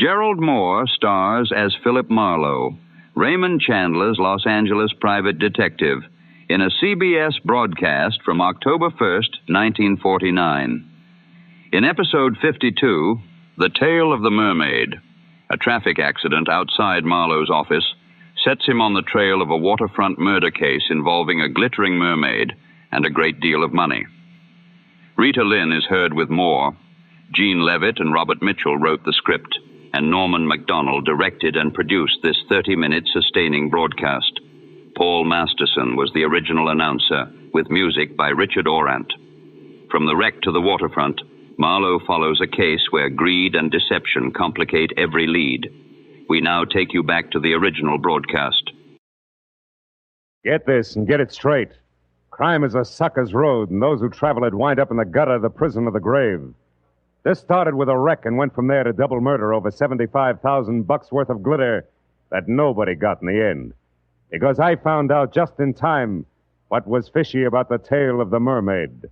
Gerald Mohr stars as Philip Marlowe, Raymond Chandler's Los Angeles private detective, in a CBS broadcast from October 1st, 1949. In episode 52, The Tale of the Mermaid, a traffic accident outside Marlowe's office sets him on the trail of a waterfront murder case involving a glittering mermaid and a great deal of money. Rita Lynn is heard with Mohr. Gene Levitt and Robert Mitchell wrote the script, and Norman Macdonnell directed and produced this 30-minute sustaining broadcast. Paul Masterson was the original announcer, with music by Richard Orant. From the wreck to the waterfront, Marlowe follows a case where greed and deception complicate every lead. We now take you back to the original broadcast. Get this and get it straight. Crime is a sucker's road, and those who travel it wind up in the gutter, the prison, or the grave. This started with a wreck and went from there to double murder over $75,000 worth of glitter that nobody got in the end. Because I found out just in time what was fishy about the tale of the mermaid.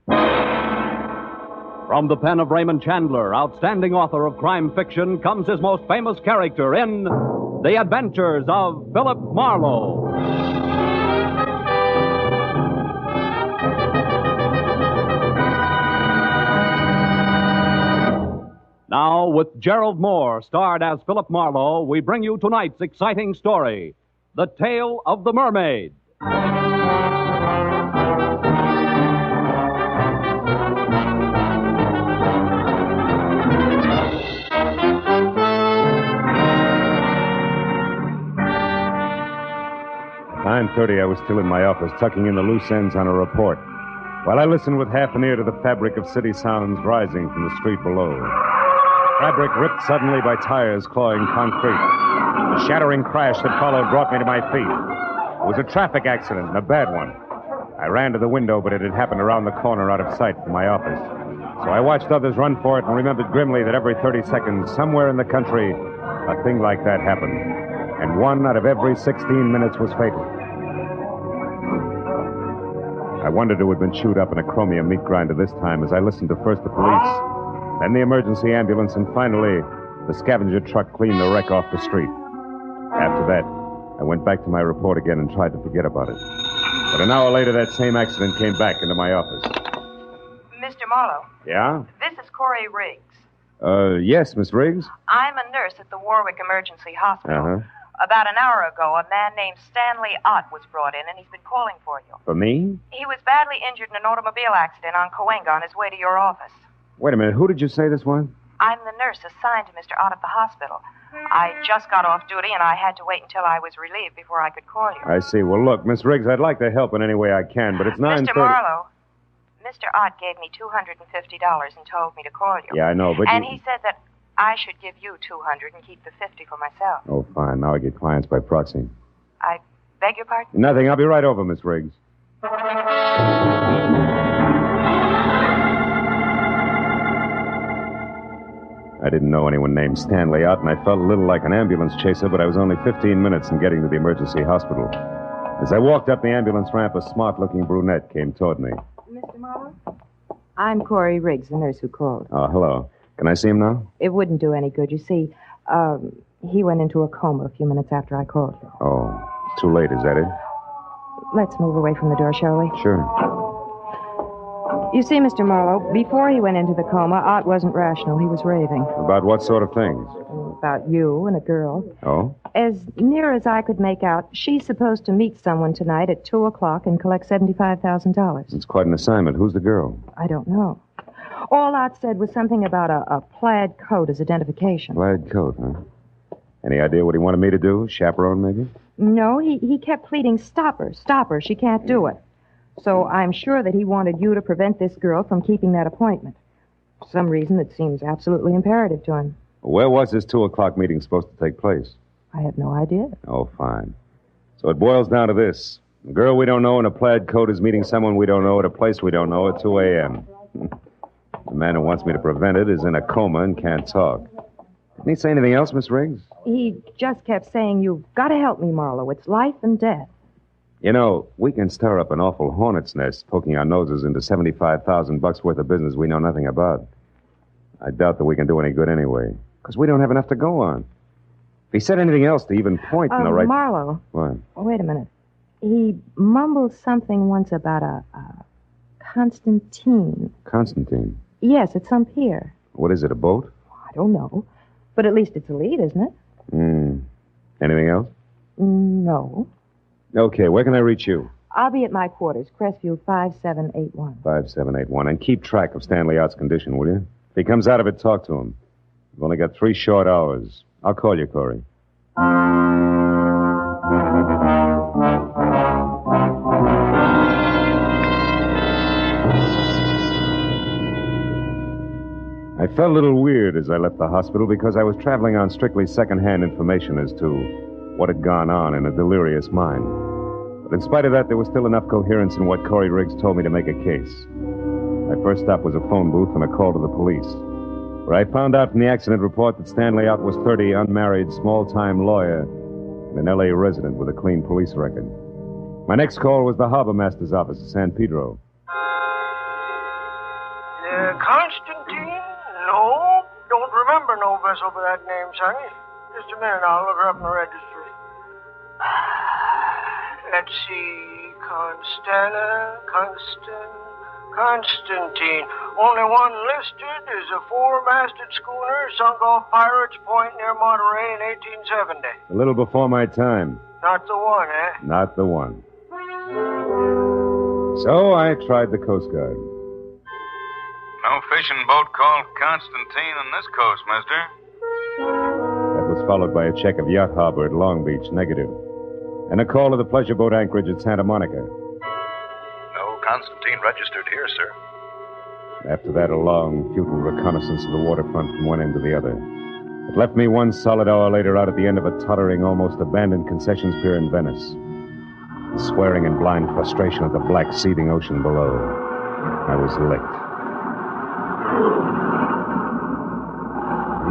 From the pen of Raymond Chandler, outstanding author of crime fiction, comes his most famous character in The Adventures of Philip Marlowe. Now, with Gerald Mohr, starred as Philip Marlowe, we bring you tonight's exciting story, The Tale of the Mermaid. At 9:30, I was still in my office, tucking in the loose ends on a report, while I listened with half an ear to the fabric of city sounds rising from the street below. Fabric ripped suddenly by tires clawing concrete. The shattering crash that followed brought me to my feet. It was a traffic accident, and a bad one. I ran to the window, but it had happened around the corner out of sight from my office. So I watched others run for it and remembered grimly that every 30 seconds, somewhere in the country, a thing like that happened. And 1 out of every 16 minutes was fatal. I wondered who had been chewed up in a chromium meat grinder this time as I listened to first the police, then the emergency ambulance, and finally, the scavenger truck cleaned the wreck off the street. After that, I went back to my report again and tried to forget about it. But an hour later, that same accident came back into my office. Mr. Marlowe. Yeah? This is Corey Riggs. Yes, Miss Riggs? I'm a nurse at the Warwick Emergency Hospital. Uh-huh. About an hour ago, a man named Stanley Ott was brought in, and he's been calling for you. For me? He was badly injured in an automobile accident on Cahuenga on his way to your office. Wait a minute, who did you say this was? I'm the nurse assigned to Mr. Ott at the hospital. I just got off duty, and I had to wait until I was relieved before I could call you. I see. Well, look, Miss Riggs, I'd like to help in any way I can, but it's 9:30... Mr. Marlowe, Mr. Ott gave me $250 and told me to call you. Yeah, I know, but And he said that I should give you $200 and keep the $50 for myself. Oh, fine. Now I get clients by proxy. I beg your pardon? Nothing. I'll be right over, Miss Riggs. I didn't know anyone named Stanley Ott, and I felt a little like an ambulance chaser, but I was only 15 minutes in getting to the emergency hospital. As I walked up the ambulance ramp, a smart-looking brunette came toward me. Mr. Marlowe? I'm Corey Riggs, the nurse who called. Oh, hello. Can I see him now? It wouldn't do any good. You see, he went into a coma a few minutes after I called you. Oh, it's too late, is that it? Let's move away from the door, shall we? Sure. You see, Mr. Marlowe, before he went into the coma, Ott wasn't rational. He was raving. About what sort of things? About you and a girl. Oh? As near as I could make out, she's supposed to meet someone tonight at 2 o'clock and collect $75,000. It's quite an assignment. Who's the girl? I don't know. All Ott said was something about a plaid coat as identification. Plaid coat, huh? Any idea what he wanted me to do? Chaperone, maybe? No, he kept pleading, stop her, she can't do it. So I'm sure that he wanted you to prevent this girl from keeping that appointment. For some reason that seems absolutely imperative to him. Where was this 2 o'clock meeting supposed to take place? I have no idea. Oh, fine. So it boils down to this. A girl we don't know in a plaid coat is meeting someone we don't know at a place we don't know at 2 a.m. The man who wants me to prevent it is in a coma and can't talk. Didn't he say anything else, Miss Riggs? He just kept saying, you've got to help me, Marlowe. It's life and death. You know, we can stir up an awful hornet's nest poking our noses into $75,000 worth of business we know nothing about. I doubt that we can do any good anyway. Because we don't have enough to go on. If he said anything else to even point in the right... Marlowe. What? Oh, wait a minute. He mumbled something once about a Constantine. Constantine? Yes, at some pier. What is it, a boat? I don't know. But at least it's a lead, isn't it? Anything else? No. Okay, where can I reach you? I'll be at my quarters, Crestview 5781. 5781. And keep track of Stanley Ott's condition, will you? If he comes out of it, talk to him. We've only got 3 short hours. I'll call you, Corey. I felt a little weird as I left the hospital because I was traveling on strictly second-hand information as to what had gone on in a delirious mind. But in spite of that, there was still enough coherence in what Corey Riggs told me to make a case. My first stop was a phone booth and a call to the police, where I found out from the accident report that Stanley Ott was 30, unmarried, small-time lawyer, and an L.A. resident with a clean police record. My next call was the harbor master's office in San Pedro. Constantine? No, don't remember no vessel by that name, Sonny. Just a minute, I'll look her up in the registry. Let's see, Constantine. Only one listed is a 4-masted schooner sunk off Pirates Point near Monterey in 1870. A little before my time. Not the one, eh? Not the one. So I tried the Coast Guard. No fishing boat called Constantine on this coast, mister. That was followed by a check of Yacht Harbor at Long Beach, negative. And a call to the pleasure boat anchorage at Santa Monica. No Constantine registered here, sir. After that, a long, futile reconnaissance of the waterfront from one end to the other. It left me 1 solid hour later out at the end of a tottering, almost abandoned concessions pier in Venice. Swearing in blind frustration at the black, seething ocean below. I was licked.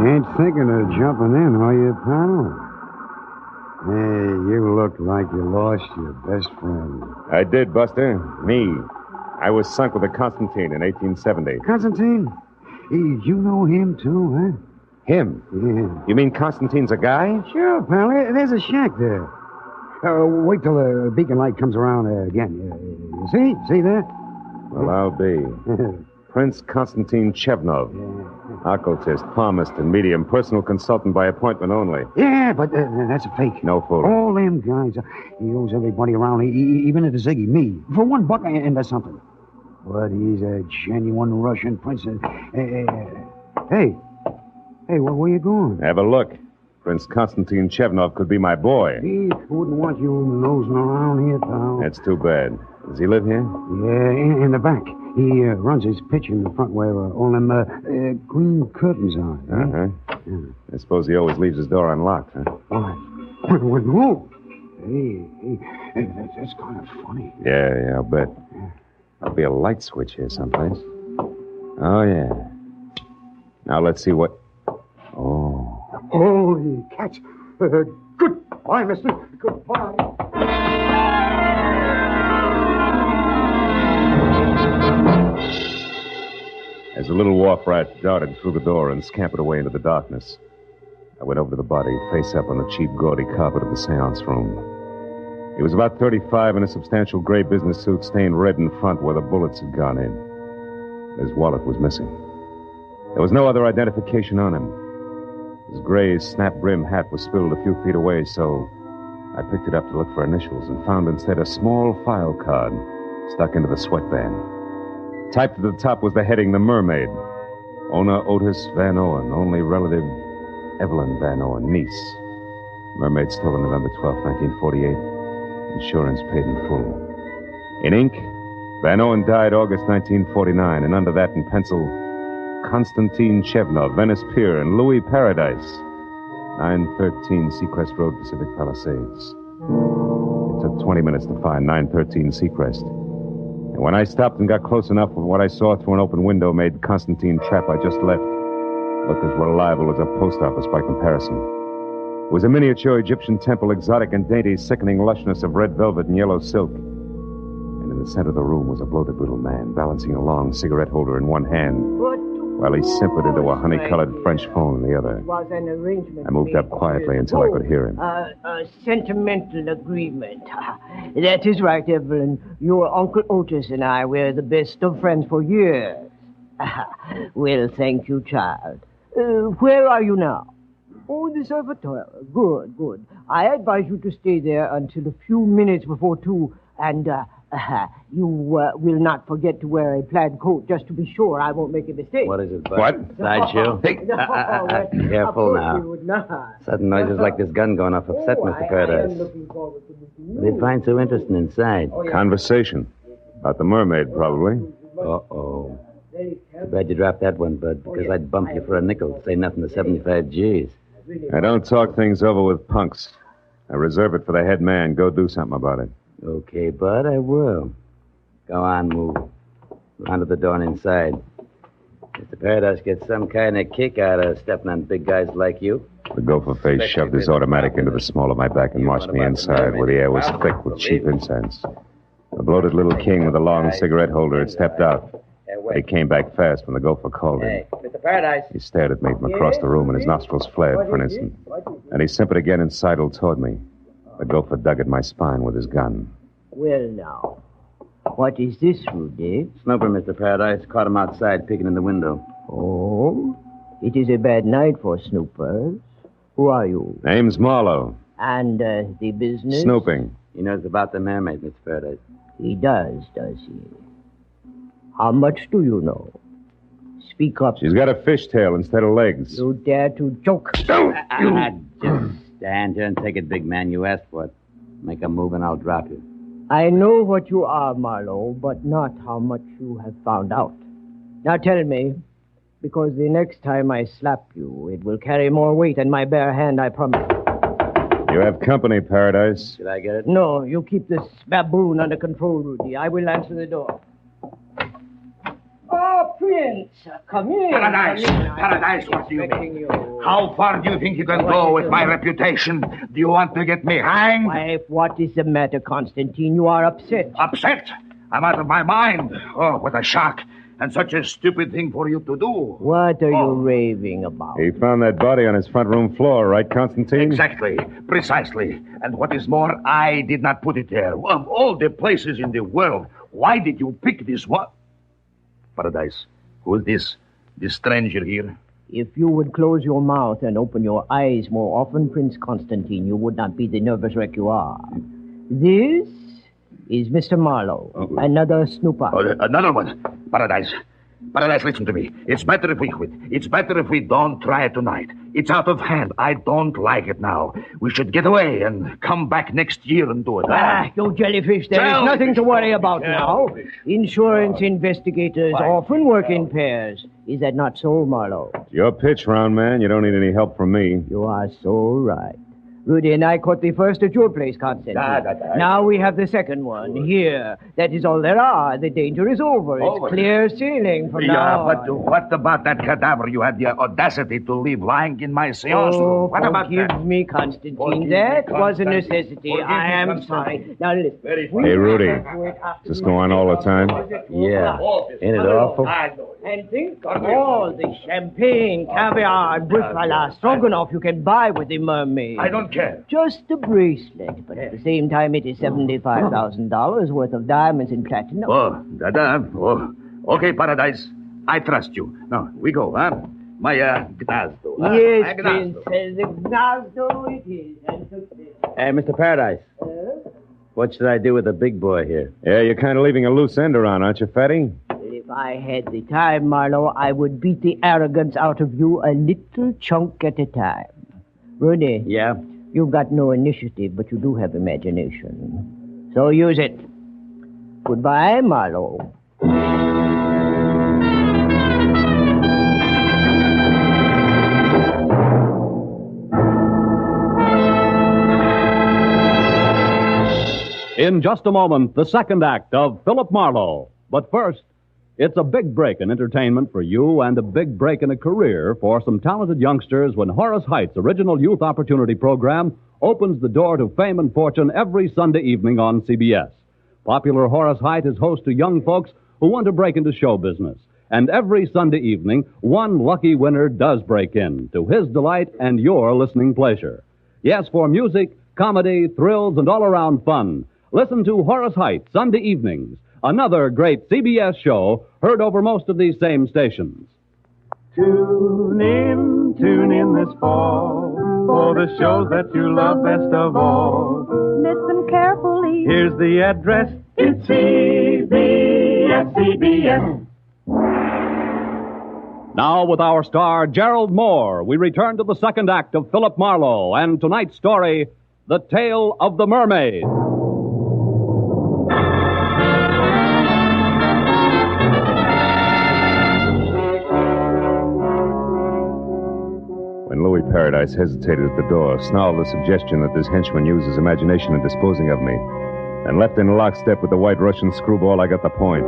You ain't thinking of jumping in, are you, pal? Hey, you look like you lost your best friend. I did, Buster. Me. I was sunk with a Constantine in 1870. Constantine? You know him, too, huh? Him? Yeah. You mean Constantine's a guy? Sure, pal. There's a shack there. Wait till the beacon light comes around again. You see? See there? Well, I'll be. Prince Konstantin Chevnov. Occultist, palmist, and medium. Personal consultant by appointment only. Yeah, but that's a fake. No fooling. All them guys. He owes everybody around, even at the Ziggy, me. For $1 and that's something. But he's a genuine Russian prince. Hey, where you going? Have a look. Prince Konstantin Chevnov could be my boy. He wouldn't want you nosing around here, pal. That's too bad. Does he live here? Yeah, in the back. He runs his pitch in the front where all them green curtains are. Uh-huh. Yeah. I suppose he always leaves his door unlocked, huh? Why? No. Hey, that's kind of funny. Yeah, I'll bet. There'll be a light switch here someplace. Oh, yeah. Now let's see what... Oh. Holy cats. Goodbye, mister. Goodbye. As the little wharf rat darted through the door and scampered away into the darkness, I went over to the body, face up on the cheap, gaudy carpet of the seance room. He was about 35 in a substantial gray business suit stained red in front where the bullets had gone in. His wallet was missing. There was no other identification on him. His gray, snap-brim hat was spilled a few feet away, so I picked it up to look for initials and found instead a small file card stuck into the sweatband. Typed at the top was the heading, The Mermaid. Owner Otis Van Owen, only relative Evelyn Van Owen, niece. Mermaid stolen November 12, 1948. Insurance paid in full. In ink, Van Owen died August 1949, and under that in pencil, Konstantin Chevnov, Venice Pier, and Louis Paradise, 913 Seacrest Road, Pacific Palisades. It took 20 minutes to find 913 Seacrest. And when I stopped and got close enough, what I saw through an open window made Konstantin Trap I just left look as reliable as a post office by comparison. It was a miniature Egyptian temple, exotic and dainty, sickening lushness of red velvet and yellow silk. And in the center of the room was a bloated little man, balancing a long cigarette holder in one hand, while he simpered into a honey-colored French phone in the other. It was an arrangement. I moved up quietly until I could hear him. A sentimental agreement. That is right, Evelyn. Your Uncle Otis and I were the best of friends for years. Well, thank you, child. Where are you now? Oh, the servitor. Good, good. I advise you to stay there until a few minutes before 2, and you will not forget to wear a plaid coat, just to be sure I won't make a mistake. What is it, Bud? What? Sideshow? Hey, Careful now. Sudden noises like this gun going off upset Mr. Paradise. What do you find so interesting inside? Conversation. About the mermaid, probably. Uh-oh. Too bad you dropped that one, Bud, because I'd bump you for a nickel, say nothing to 75 G's. I don't talk things over with punks. I reserve it for the head man. Go do something about it. Okay, Bud, I will. Go on, move. Round to the door and inside. Mr. Paradise gets some kind of kick out of stepping on big guys like you. The gopher face shoved his automatic into the small of my back and marched me inside, where the air was thick with cheap incense. The bloated little king with a long cigarette holder had stepped out. But he came back fast when the gopher called him. Hey, Mr. Paradise. He stared at me from across the room, and his nostrils flared for an instant. And he simpered again and sidled toward me. The gopher dug at my spine with his gun. Well, now, what is this, Rudy? Snooper, Mr. Paradise. Caught him outside peeking in the window. Oh, it is a bad night for snoopers. Who are you? Name's Marlowe. And the business? Snooping. He knows about the mermaid, Mr. Paradise. He does he? How much do you know? Speak up. She's got a fishtail instead of legs. You dare to joke? Just stand here and take it, big man. You asked for it. Make a move and I'll drop you. I know what you are, Marlowe, but not how much you have found out. Now tell me, because the next time I slap you, it will carry more weight than my bare hand, I promise. You have company, Paradise. Did I get it? No, you keep this baboon under control, Rudy. I will answer the door. Oh, Prince, come in. Paradise, come in. Paradise, what do you mean? You. How far do you think you can go with my reputation? Do you want to get me hanged? Wife, what is the matter, Constantine? You are upset. Upset? I'm out of my mind. Oh, what a shock. And such a stupid thing for you to do. What are you raving about? He found that body on his front room floor, right, Constantine? Exactly. Precisely. And what is more, I did not put it there. Of all the places in the world, why did you pick this one? Paradise, who is this? This stranger here? If you would close your mouth and open your eyes more often, Prince Constantine, you would not be the nervous wreck you are. This is Mr. Marlowe, another snooper. Another one. Paradise, listen to me. It's better if we quit. It's better if we don't try it tonight. It's out of hand. I don't like it now. We should get away and come back next year and do it. You jellyfish, there is nothing to worry about now. Insurance investigators often work in pairs. Is that not so, Marlowe? Your pitch, round man. You don't need any help from me. You are so right. Rudy and I caught the first at your place, Constantine. Now we have the second one here. That is all there are. The danger is over. It's clear sailing from now on. But what about that cadaver you had the audacity to leave lying in my seance room? What about that? Forgive me, Constantine. That was a necessity. I am sorry. Now listen. Hey, Rudy. Does this go on all the time? Yeah. Ain't it awful? And think of all the champagne, caviar, and buffalo stroganoff you can buy with the mermaid. I don't care. Just a bracelet, but at the same time, it is $75,000 worth of diamonds and platinum. Okay, Paradise. I trust you. Now, we go, huh? My, gnazdo. Yes, Prince. The gnazdo it is. Hey, Mr. Paradise. What should I do with the big boy here? Yeah, you're kind of leaving a loose end around, aren't you, Fatty? If I had the time, Marlowe, I would beat the arrogance out of you a little chunk at a time. Rudy. Yeah? You've got no initiative, but you do have imagination. So use it. Goodbye, Marlowe. In just a moment, the second act of Philip Marlowe. But first, it's a big break in entertainment for you and a big break in a career for some talented youngsters when Horace Height's original Youth Opportunity Program opens the door to fame and fortune every Sunday evening on CBS. Popular Horace Height is host to young folks who want to break into show business. And every Sunday evening, one lucky winner does break in, to his delight and your listening pleasure. Yes, for music, comedy, thrills, and all-around fun, listen to Horace Heights Sunday evenings, another great CBS show heard over most of these same stations. Tune in this fall for the shows that you love best of all. Listen carefully. Here's the address. It's CBS. Now, with our star, Gerald Mohr, we return to the second act of Philip Marlowe and tonight's story, The Tale of the Mermaid. When Louis Paradise hesitated at the door, snarled the suggestion that this henchman used his imagination in disposing of me, and left in lockstep with the white Russian screwball, I got the point.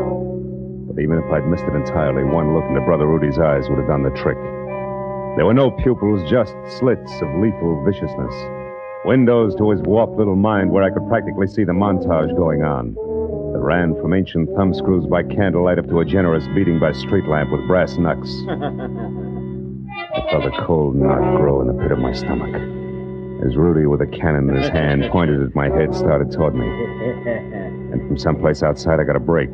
But even if I'd missed it entirely, one look into Brother Rudy's eyes would have done the trick. There were no pupils, just slits of lethal viciousness. Windows to his warped little mind where I could practically see the montage going on. That ran from ancient thumbscrews by candlelight up to a generous beating by street lamp with brass knucks. I felt a cold knot grow in the pit of my stomach as Rudy, with a cannon in his hand, pointed at my head, started toward me. And from someplace outside, I got a break.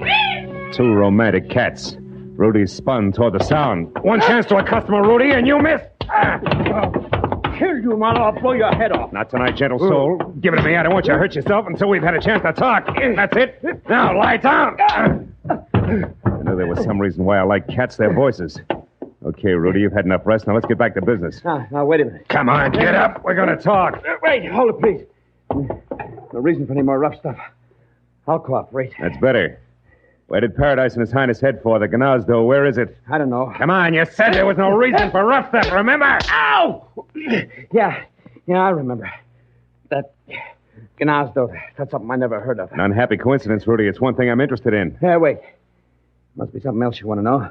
Two romantic cats. Rudy spun toward the sound. One chance to a customer, Rudy, and you missed. Kill you, Marlowe. I'll blow your head off. Not tonight, gentle soul. Give it to me. I don't want you to hurt yourself until we've had a chance to talk. That's it. Now, lie down. I knew there was some reason why I like cats, their voices. Okay, Rudy, you've had enough rest. Now let's get back to business. Now, wait a minute. Come on, get up. We're going to talk. Wait, hold it, please. No reason for any more rough stuff. I'll cooperate. That's better. Where did Paradise and His Highness head for? The Gnazdo. Where is it? I don't know. Come on, you said there was no reason for rough stuff, remember? Ow! Yeah, I remember. That Gnazdo, that's something I never heard of. An unhappy coincidence, Rudy. It's one thing I'm interested in. Yeah, wait. Must be something else you want to know.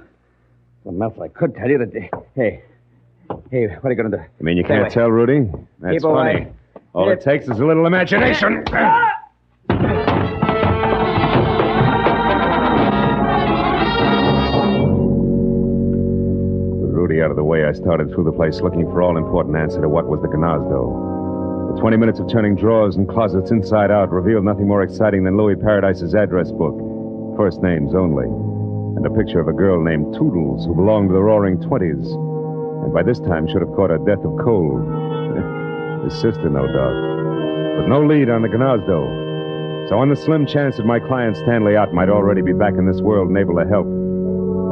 Something else I could tell you that... Hey, what are you going to do? You mean you can't tell, Rudy? That's Keep funny. away. All it takes is a little imagination. With Rudy out of the way, I started through the place looking for all-important answer to what was the Gnazdo. The 20 minutes of turning drawers and closets inside out revealed nothing more exciting than Louis Paradise's address book. First names only. And a picture of a girl named Toodles who belonged to the Roaring Twenties. And by this time should have caught a death of cold. His sister, no doubt. But no lead on the Gnazdo. So on the slim chance that my client Stanley Ott might already be back in this world and able to help,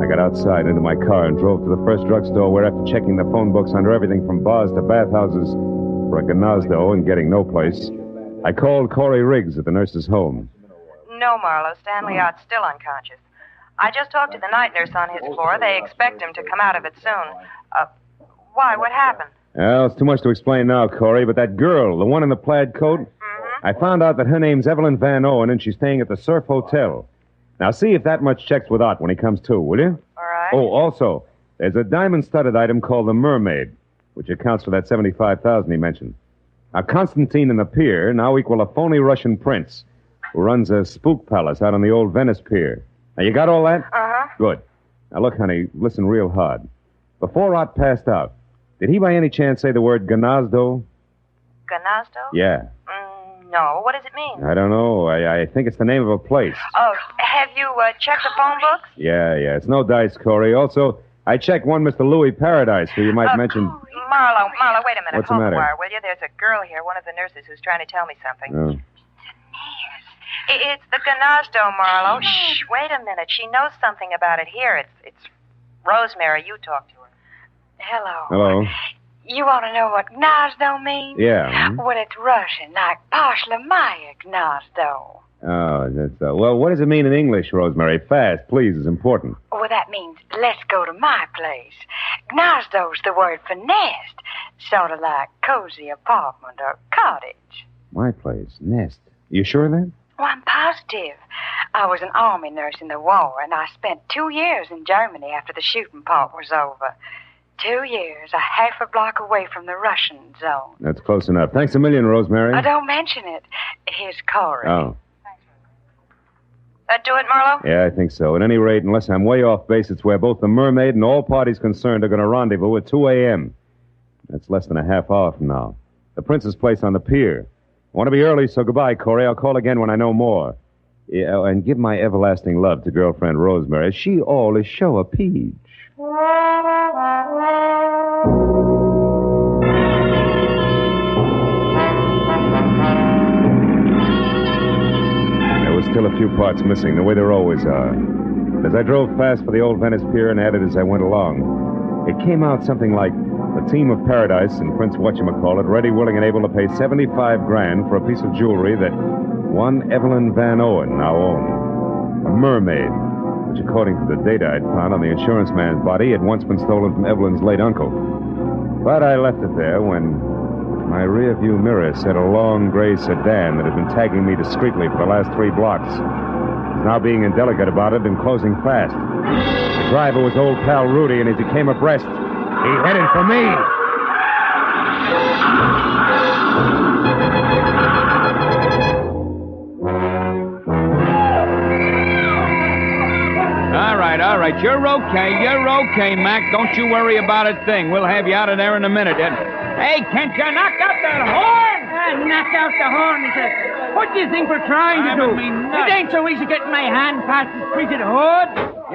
I got outside into my car and drove to the first drugstore where, after checking the phone books under everything from bars to bathhouses for a Gnazdo and getting no place, I called Corey Riggs at the nurse's home. No, Marlowe. Stanley Ott's still unconscious. I just talked to the night nurse on his floor. They expect him to come out of it soon. Why? What happened? Well, it's too much to explain now, Corey, but that girl, the one in the plaid coat, I found out that her name's Evelyn Van Owen, and she's staying at the Surf Hotel. Now, see if that much checks with Ott when he comes to, will you? All right. Oh, also, there's a diamond-studded item called the Mermaid, which accounts for that $75,000 he mentioned. Now, Constantine and the pier now equal a phony Russian prince who runs a spook palace out on the old Venice pier. Now, you got all that? Uh-huh. Good. Now, look, honey, listen real hard. Before Ott passed out, did he by any chance say the word Gnazdo? Gnazdo? Yeah. No. What does it mean? I don't know. I think it's the name of a place. Oh, have you checked the phone books? Yeah. It's no dice, Corey. Also, I checked one Mr. Louis Paradise, who you might mention... Marlowe, wait a minute. What's the Hold matter? the wire, will you? There's a girl here, one of the nurses, who's trying to tell me something. Oh. It's the Gnazdo, Marlowe. Shh, wait a minute. She knows something about it here. It's Rosemary. You talk to her. Hello. You want to know what Gnazdo means? Yeah. Well, it's Russian, like Pashlamaya Gnazdo. Oh, that's... well, what does it mean in English, Rosemary? Fast, please, is important. Well, that means let's go to my place. Gnazdo's the word for nest, sort of like cozy apartment or cottage. My place, nest. You sure of that? Well, I'm positive. I was an army nurse in the war, and I spent 2 years in Germany after the shooting part was over. 2 years, a half a block away from the Russian zone. That's close enough. Thanks a million, Rosemary. Don't mention it. Here's Corey. Oh. That do it, Marlowe? Yeah, I think so. At any rate, unless I'm way off base, it's where both the Mermaid and all parties concerned are going to rendezvous at 2 a.m. That's less than a half hour from now. The Prince's place on the pier. I want to be early, so goodbye, Corey. I'll call again when I know more. Yeah, and give my everlasting love to girlfriend Rosemary. She all is show a peach. Still a few parts missing, the way there always are. As I drove fast for the old Venice Pier and added as I went along, it came out something like a team of Paradise and Prince Whatchamacallit ready, willing, and able to pay $75,000 for a piece of jewelry that one Evelyn Van Owen now owned. A mermaid, which according to the data I'd found on the insurance man's body had once been stolen from Evelyn's late uncle. But I left it there when my rearview mirror said a long gray sedan that had been tagging me discreetly for the last 3 blocks was now being indelicate about it and closing fast. The driver was old pal Rudy, and as he came abreast, he headed for me. All right. You're okay, Mac. Don't you worry about a thing. We'll have you out of there in a minute. Hey, can't you knock out that horn? Knock out the horn, he says. What do you think we're trying to do? It ain't so easy getting my hand past the printed hood,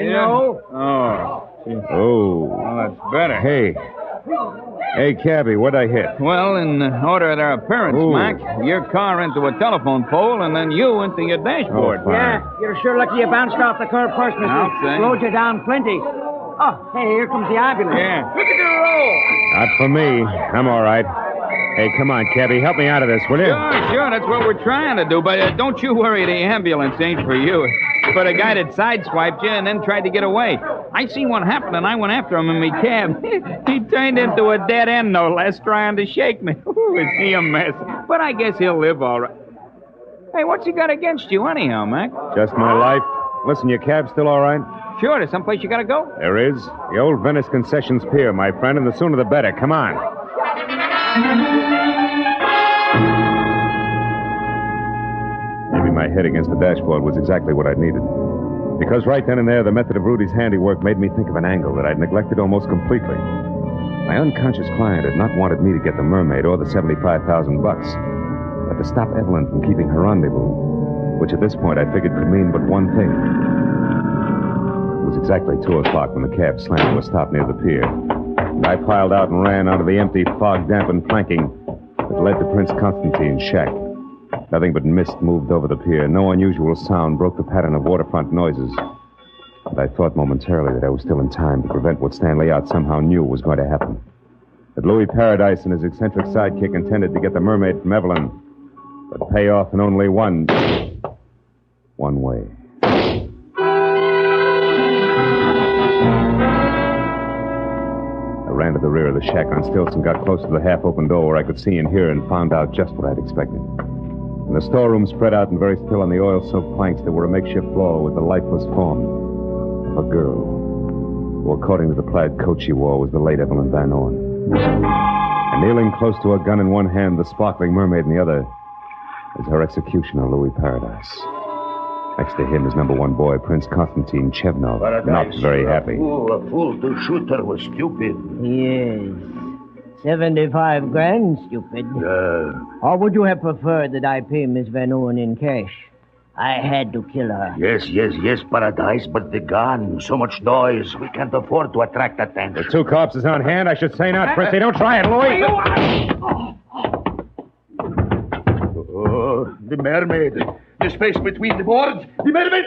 you know. Oh. Well, that's better. Hey, cabby, what'd I hit? Well, in order of their appearance, Mac, your car into a telephone pole and then you into your dashboard. Yeah, you're sure lucky you bounced off the curb first, mister. I'll say. Slowed you down plenty. Oh, hey, here comes the ambulance. Yeah. Look at the roll. Not for me. I'm all right. Hey, come on, cabby. Help me out of this, will you? Sure. That's what we're trying to do. But don't you worry. The ambulance ain't for you. It's for the guy that sideswiped you and then tried to get away. I seen what happened, and I went after him in my cab. He turned into a dead end, no less, trying to shake me. Ooh, is he a mess? But I guess he'll live all right. Hey, what's he got against you anyhow, Mac? Just my life. Listen, your cab's still all right? Sure, there's someplace you gotta go? There is. The old Venice Concessions Pier, my friend, and the sooner the better. Come on. Maybe my head against the dashboard was exactly what I needed. Because right then and there, the method of Rudy's handiwork made me think of an angle that I'd neglected almost completely. My unconscious client had not wanted me to get the Mermaid or the $75,000, but to stop Evelyn from keeping her rendezvous, which at this point I figured could mean but one thing. It was exactly 2 o'clock when the cab slammed to a stop near the pier. And I piled out and ran onto the empty, fog-dampened planking that led to Prince Constantine's shack. Nothing but mist moved over the pier. No unusual sound broke the pattern of waterfront noises. And I thought momentarily that I was still in time to prevent what Stanley Ott somehow knew was going to happen. That Louis Paradise and his eccentric sidekick intended to get the Mermaid from Evelyn, but pay off in only one way. I ran to the rear of the shack on stilts and got close to the half-open door where I could see and hear and found out just what I'd expected. In the storeroom, spread out and very still on the oil-soaked planks, there were a makeshift floor with the lifeless form of a girl, who, according to the plaid coat she wore, was the late Evelyn Van Owen. And kneeling close to a gun in one hand, the sparkling mermaid in the other, is her executioner, Louis Paradise. Next to him is number 1 boy, Prince Constantine Chevnov, not very happy. A fool to shoot her was stupid. Yes. $75,000, stupid. Or would you have preferred that I pay Miss Van Owen in cash? I had to kill her. Yes, Paradise, but the gun, so much noise. We can't afford to attract attention. The 2 corpses on hand, I should say not, Fritzy. Don't try it, Louis. Oh, the mermaid. The space between the boards. The mermaid.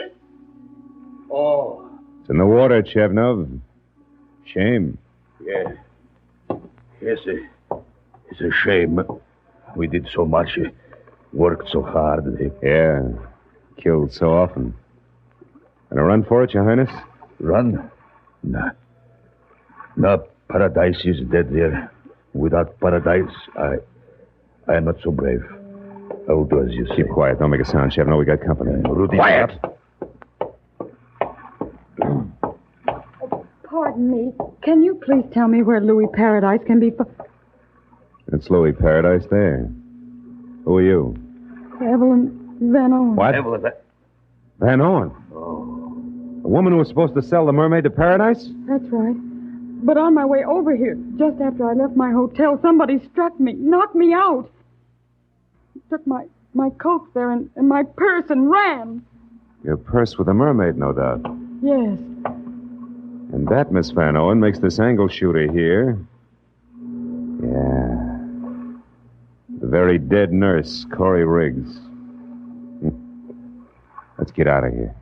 Oh. It's in the water, Chevnov. Shame. Yeah. Yes, it's a shame. We did so much, worked so hard. Yeah, killed so often. Gonna run for it, Your Highness? Run? Nah. No, Paradise is dead there. Without Paradise, I am not so brave. I will do as you say. Keep quiet. Don't make a sound, Chevnov. We got company. Rudy, quiet! Pardon me. Can you please tell me where Louis Paradise can be It's Louis Paradise there. Who are you? Evelyn Van Owen. What? Van Owen. The woman who was supposed to sell the Mermaid to Paradise? That's right. But on my way over here, just after I left my hotel, somebody struck me, knocked me out. Took my coat there and my purse and ran. Your purse with the Mermaid, no doubt. Yes. And that, Miss Van Owen, makes this angle shooter here. Yeah. The very dead nurse, Corey Riggs. Let's get out of here.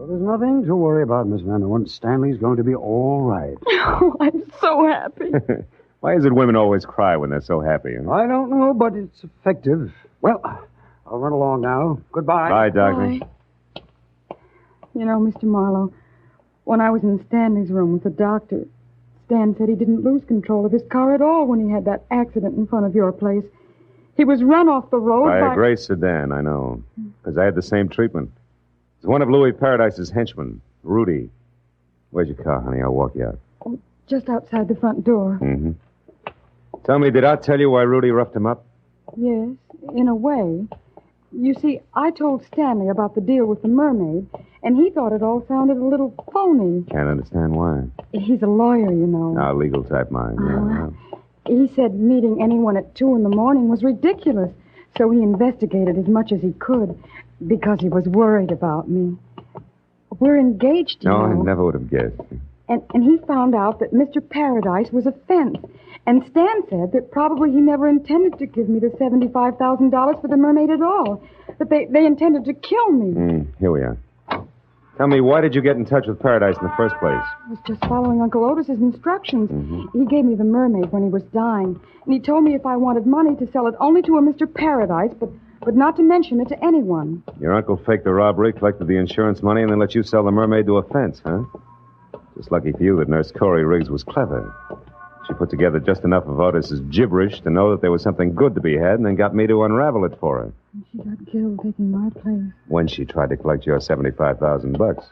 There's nothing to worry about, Miss Van Owen. Stanley's going to be all right. Oh, I'm so happy. Why is it women always cry when they're so happy? Huh? I don't know, but it's effective. Well, I'll run along now. Goodbye. Bye, Doctor. Bye. You know, Mr. Marlowe, when I was in Stanley's room with the doctor, Stan said he didn't lose control of his car at all when he had that accident in front of your place. He was run off the road by a gray sedan, I know. Because I had the same treatment. It's one of Louis Paradise's henchmen, Rudy. Where's your car, honey? I'll walk you out. Oh, just outside the front door. Mm-hmm. Tell me, did I tell you why Rudy roughed him up? Yes, in a way. You see, I told Stanley about the deal with the Mermaid, and he thought it all sounded a little phony. Can't understand why. He's a lawyer, you know. A legal type mind, yeah. He said meeting anyone at 2 a.m. was ridiculous, so he investigated as much as he could because he was worried about me. We're engaged, you know. I never would have guessed. And he found out that Mr. Paradise was a fence. And Stan said that probably he never intended to give me the $75,000 for the Mermaid at all. That they intended to kill me. Here we are. Tell me, why did you get in touch with Paradise in the first place? I was just following Uncle Otis's instructions. Mm-hmm. He gave me the Mermaid when he was dying. And he told me if I wanted money to sell it only to a Mr. Paradise, but not to mention it to anyone. Your uncle faked the robbery, collected the insurance money, and then let you sell the Mermaid to a fence, huh? Just lucky for you that Nurse Corey Riggs was clever. She put together just enough of Otis's gibberish to know that there was something good to be had and then got me to unravel it for her. And she got killed taking my place. When she tried to collect your $75,000.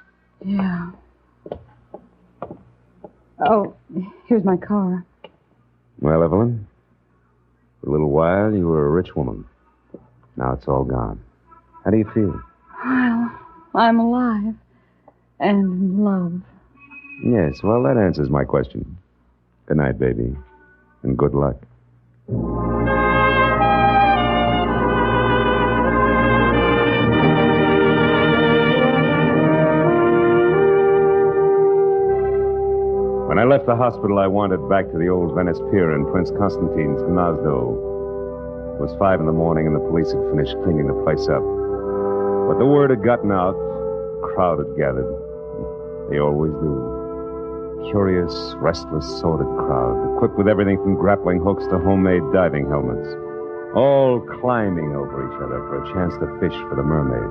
Yeah. Oh, here's my car. Well, Evelyn, for a little while you were a rich woman. Now it's all gone. How do you feel? Well, I'm alive. And in love. Yes, well, that answers my question. Good night, baby. And good luck. When I left the hospital, I wandered back to the old Venice Pier in Prince Constantine's Gnazdo. It was 5 a.m, and the police had finished cleaning the place up. But the word had gotten out. A crowd had gathered. They always do. Curious, restless, sordid crowd, equipped with everything from grappling hooks to homemade diving helmets, all climbing over each other for a chance to fish for the Mermaid.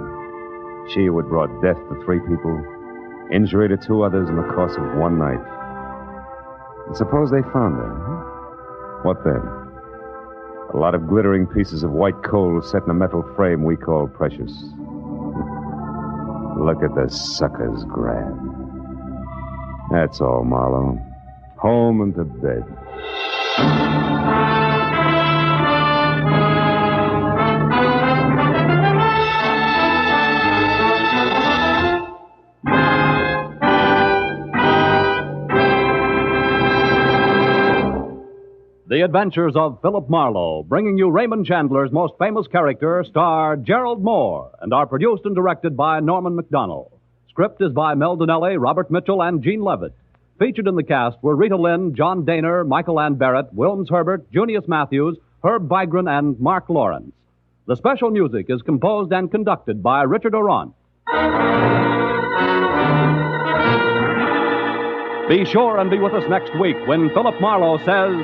She who had brought death to 3 people, injury to 2 others in the course of one night. And suppose they found her. What then? A lot of glittering pieces of white coal set in a metal frame we call precious. Look at the suckers grab. That's all, Marlowe. Home and to bed. The Adventures of Philip Marlowe, bringing you Raymond Chandler's most famous character, star Gerald Mohr, and are produced and directed by Norman Macdonnell. Script is by Mel Donnelly, Robert Mitchell, and Gene Levitt. Featured in the cast were Rita Lynn, John Daner, Michael Ann Barrett, Wilms Herbert, Junius Matthews, Herb Vigran, and Mark Lawrence. The special music is composed and conducted by Richard Orant. Be sure and be with us next week when Philip Marlowe says...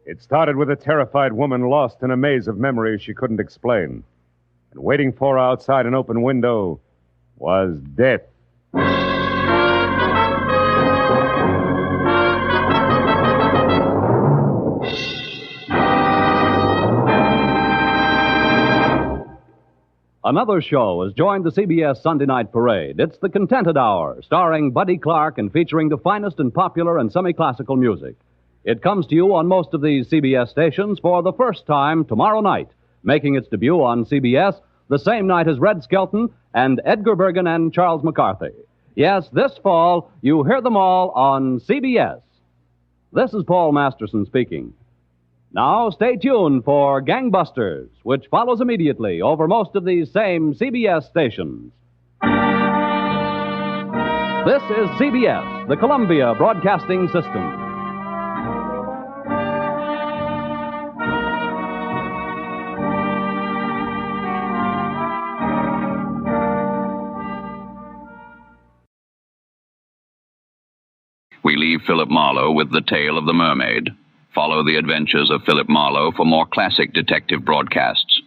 It started with a terrified woman lost in a maze of memories she couldn't explain. And waiting for her outside an open window was death. Another show has joined the CBS Sunday Night Parade. It's The Contented Hour, starring Buddy Clark and featuring the finest in popular and semi-classical music. It comes to you on most of these CBS stations for the first time tomorrow night, making its debut on CBS the same night as Red Skelton and Edgar Bergen and Charles McCarthy. Yes, this fall, you hear them all on CBS. This is Paul Masterson speaking. Now, stay tuned for Gangbusters, which follows immediately over most of these same CBS stations. This is CBS, the Columbia Broadcasting System. We leave Philip Marlowe with The Tale of the Mermaid. Follow the adventures of Philip Marlowe for more classic detective broadcasts.